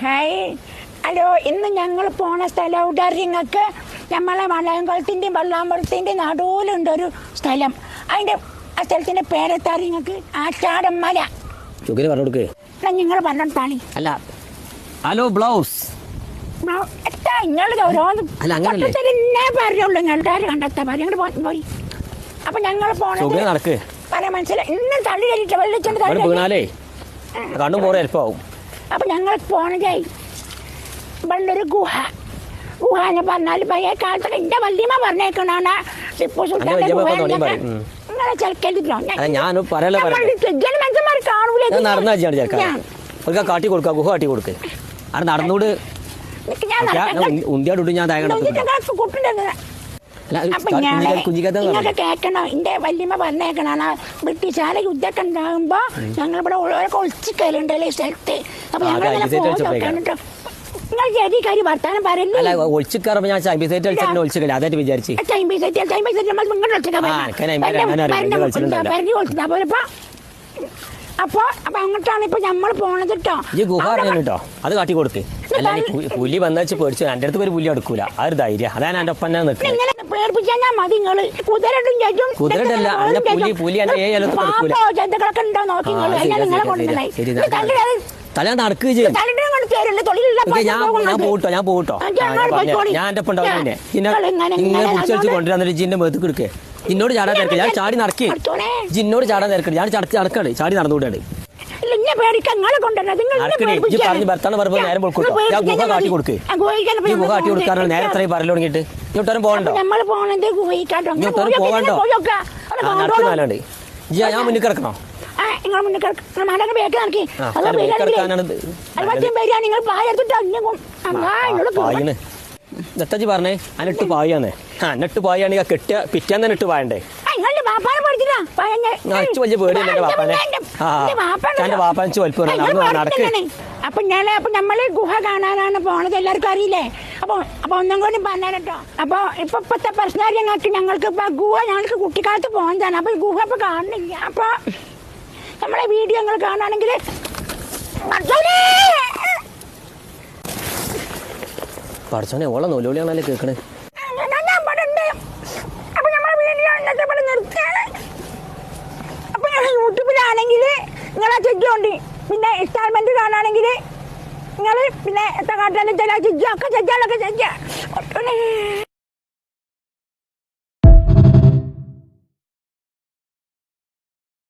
Hi hello, ഇന്ന് ഞങ്ങൾ പോണ സ്ഥലം എവിടെ നിങ്ങൾക്ക്? നമ്മളെ വളയംകുളത്തിൻ്റെയും വള്ളാമ്പലത്തിൻ്റെയും നടുവിലുണ്ടൊരു സ്ഥലം. അതിൻ്റെ ആ സ്ഥലത്തിൻ്റെ പേരെത്താ നിങ്ങൾക്ക്? ആറ്റാടമ്മല. നിങ്ങൾ പറഞ്ഞോളി. അല്ല, ഹലോ ബ്ലൗസ് പറയുള്ളൂ. ഞങ്ങളുടെ കണ്ടെത്താ പോയി. അപ്പൊ ഞങ്ങൾ പോണത് പറയാൻ മനസ്സിലായി. ഇന്ന് തള്ളി കയറിയിട്ട് വെള്ളിച്ചെണ്ട് കണ്ണും പോരെ എളുപ്പമാവും. അപ്പൊ ഞങ്ങൾ പോണതേ ഇവളൊരു ഗുഹ എന്ന് പറഞ്ഞാൽ പഴയ കാലത്തൊക്കെ എന്റെ വല്യമ്മ പറഞ്ഞേക്കണാണ് ടിപ്പു സുൽത്താന്റെ ഗുഹ. നിങ്ങളെ ചെറുക്കല്ലോ മനുഷ്യന്മാർ കാണൂല. കാട്ടി കൊടുക്ക, ഗുഹ കാട്ടി കൊടുക്ക്. അത് നടന്നൂട്. ഉന്തിയാടു ഞാൻ ഇങ്ങനൊക്കെ കേൾക്കണം. എന്റെ വല്യമ്മ പറഞ്ഞേക്കണാണ് ബ്രിട്ടീഷുകാരെ യുദ്ധമൊക്കെ ഉണ്ടാകുമ്പോ ഞങ്ങളിവിടെ ഓരോക്കെ ഒളിച്ചിക്കലുണ്ടല്ലോ ഈ സ്ഥലത്ത്. അപ്പൊ ഞങ്ങൾ നിങ്ങൾ ചെറിയ കാര്യം വർത്താനം പറയല്ലേ. ഒളിച്ചിക്കറ ഞാൻ ഒളിച്ചില്ല അതായിട്ട് വിചാരിച്ചു. അപ്പൊ അങ്ങോട്ടാണ് ഇപ്പൊ നമ്മൾ പോണത് കേട്ടോ. ഈ ഗുഹ കേട്ടോ, അത് കാട്ടി കൊടുക്ക്. അല്ല പുലി വന്നു പേടിച്ചു. എന്റെ അടുത്ത് ഒരു പുലി എടുക്കൂല. ആ ഒരു ധൈര്യം. അതാണ് എന്റെ ഒപ്പം പേടിപ്പിച്ചാൽ മതി. നിങ്ങള് കുതിരല്ല പുലി ജന്തുക്കളൊക്കെ ഉണ്ടോ നോക്കി നിങ്ങളെ കൊണ്ടുവന്നായി തല നടക്കുക ചെയ്യും. ഞാൻ പോട്ടോ ഞാൻ എന്റെ ഒപ്പം ഉണ്ടാവും. പിന്നെ ഇങ്ങനെ കുറിച്ച് കൊണ്ടുവന്നിട്ട് ജിന്റെ മേത്ത് കിടക്കേ. ജിന്നോട് ചാടാൻ തിരക്കില്ല. ഞാൻ ചാടി നടക്കേ. ജിന്നോട് ചാടാൻ തിരക്കില്ല. ഞാൻ നടക്കാണ്. ചാടി നടന്നുകൂടാണ്. പറഞ്ഞ് ഭർത്താവ് പറയുമ്പോൾ നേരം കൊടുക്കൂട്ടോ. ഞാൻ ഗുഹ കാട്ടി കൊടുക്ക്. ഈ ഗുഹ കാട്ടി കൊടുക്കാനാണ് നേരെ എത്രയും പറയൽ തുടങ്ങിയിട്ട്. ഇങ്ങോട്ടും പോകണ്ടോ? ഇങ്ങോട്ടും പോകണ്ടോ? നടക്കുന്നാലുണ്ട്. ഞാൻ മുന്നിൽ കിടക്കണോ? ദത്തജി പറഞ്ഞേ അനിട്ട് പായാന്നേ. അന്നിട്ട് പായാണെങ്കിൽ കെട്ടിയ പിറ്റാൻ തന്നെ ഇട്ട് പായണ്ടേ. വലിയ പേടിയല്ലേ എന്റെ വാപ്പാനെ. എന്റെ വാപ്പാനിച്ച് വലിപ്പം നടക്ക്. അപ്പൊ നമ്മള് ഗുഹ കാണാനാണ് പോണത്. എല്ലാവർക്കും അറിയില്ലേ? അപ്പൊ ഒന്നും കൂടി പറഞ്ഞോ. അപ്പൊ ഇപ്പത്തെ പ്രശ്നം ഞങ്ങൾക്ക് ഇപ്പൊ ഗുഹ ഞങ്ങൾക്ക് കുട്ടിക്കാലത്ത് പോകുന്നതാണ്. അപ്പൊ ഗുഹ ഇപ്പൊ കാണുന്നില്ല. അപ്പൊ നമ്മളെ വീഡിയോ നിങ്ങൾ കാണുകയാണെങ്കിൽ പഠിച്ചോനെ ഓളെ നൊലോളിയാണല്ലേ കേൾക്കണേ. അപ്പൊ നമ്മളെ വീഡിയോ നിർത്തിയാണ്. അപ്പൊ ഞങ്ങൾ യൂട്യൂബിലാണെങ്കിൽ നിങ്ങളെ ചെജ്ജുണ്ട്. പിന്നെ ഇൻസ്റ്റാൾമെന്റ് കാണുകയാണെങ്കിൽ നിങ്ങൾ പിന്നെ എത്ര കാട്ടാനും ചില ചെജ്ജൊക്കെ ചെജ്ജാലൊക്കെ ചെജ്ജ